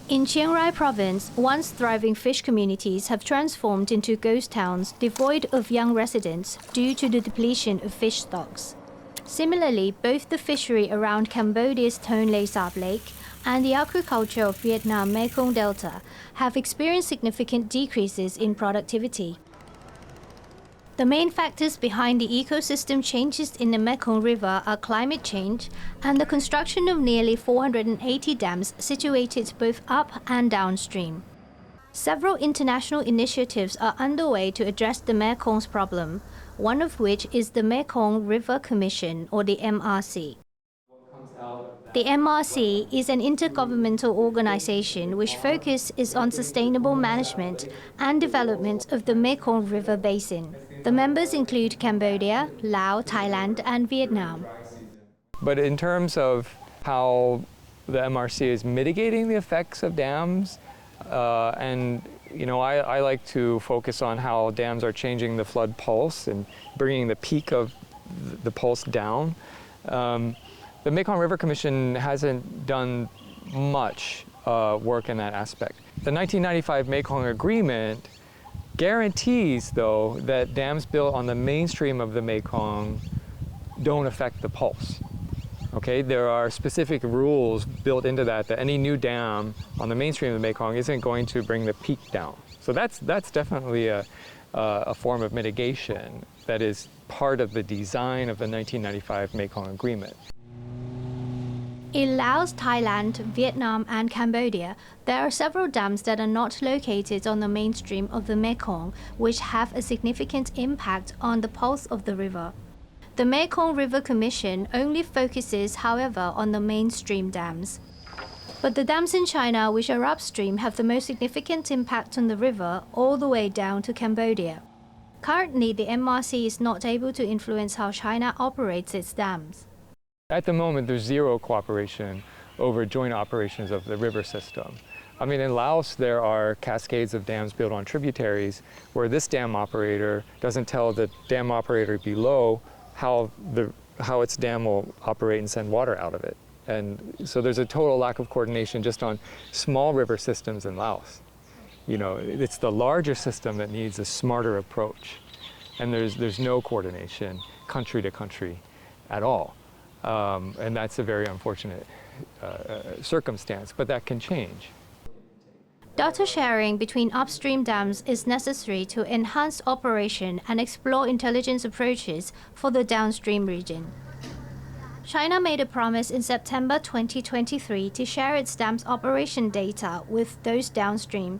In Chiang Rai province, once thriving fish communities have transformed into ghost towns devoid of young residents due to the depletion of fish stocks. Similarly, both the fishery around Cambodia's Tonle Sap Lake and the aquaculture of Vietnam Mekong Delta have experienced significant decreases in productivity. The main factors behind the ecosystem changes in the Mekong River are climate change and the construction of nearly 480 dams situated both up and downstream. Several international initiatives are underway to address the Mekong's problem, one of which is the Mekong River Commission, or the MRC. The MRC is an intergovernmental organization which focuses on sustainable management and development of the Mekong River Basin. The members include Cambodia, Laos, Thailand, and Vietnam. But in terms of how the MRC is mitigating the effects of dams, I like to focus on how dams are changing the flood pulse and bringing the peak of the pulse down. The Mekong River Commission hasn't done much work in that aspect. The 1995 Mekong Agreement guarantees, though, that dams built on the mainstream of the Mekong don't affect the pulse. Okay, there are specific rules built into that any new dam on the mainstream of the Mekong isn't going to bring the peak down. So that's definitely a form of mitigation that is part of the design of the 1995 Mekong Agreement. In Laos, Thailand, Vietnam, and Cambodia, there are several dams that are not located on the mainstream of the Mekong, which have a significant impact on the pulse of the river. The Mekong River Commission only focuses, however, on the mainstream dams. But the dams in China, which are upstream, have the most significant impact on the river all the way down to Cambodia. Currently, the MRC is not able to influence how China operates its dams. At the moment, there's zero cooperation over joint operations of the river system. I mean, in Laos, there are cascades of dams built on tributaries where this dam operator doesn't tell the dam operator below how its dam will operate and send water out of it. And so there's a total lack of coordination just on small river systems in Laos. You know, it's the larger system that needs a smarter approach. And there's no coordination country to country at all. And that's a very unfortunate circumstance, but that can change. Data sharing between upstream dams is necessary to enhance operation and explore intelligence approaches for the downstream region. China made a promise in September 2023 to share its dams operation data with those downstream.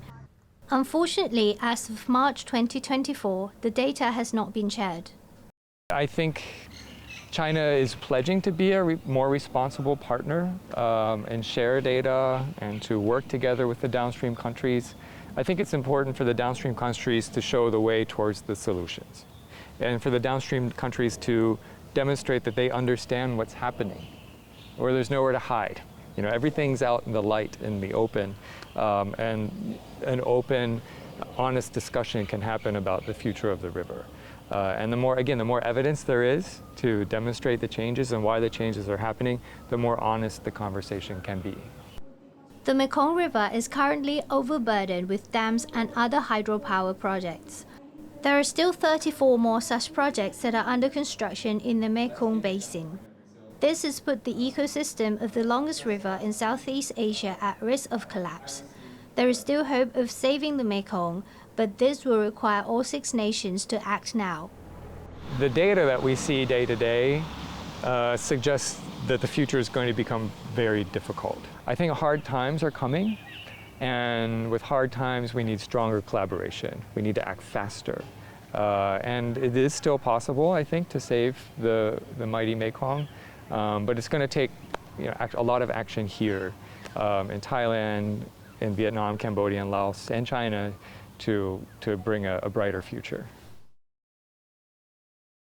Unfortunately, as of March 2024, the data has not been shared. I think China is pledging to be a more responsible partner and share data and to work together with the downstream countries. I think it's important for the downstream countries to show the way towards the solutions and for the downstream countries to demonstrate that they understand what's happening, or there's nowhere to hide. You know, everything's out in the light, in the open, and an open, honest discussion can happen about the future of the river. And the more evidence there is to demonstrate the changes and why the changes are happening, the more honest the conversation can be. The Mekong River is currently overburdened with dams and other hydropower projects. There are still 34 more such projects that are under construction in the Mekong Basin. This has put the ecosystem of the longest river in Southeast Asia at risk of collapse. There is still hope of saving the Mekong, but this will require all 6 nations to act now. The data that we see day to day suggests that the future is going to become very difficult. I think hard times are coming, and with hard times we need stronger collaboration. We need to act faster. And it is still possible, I think, to save the mighty Mekong, but it's going to take a lot of action here in Thailand, in Vietnam, Cambodia, and Laos, and China to bring a brighter future.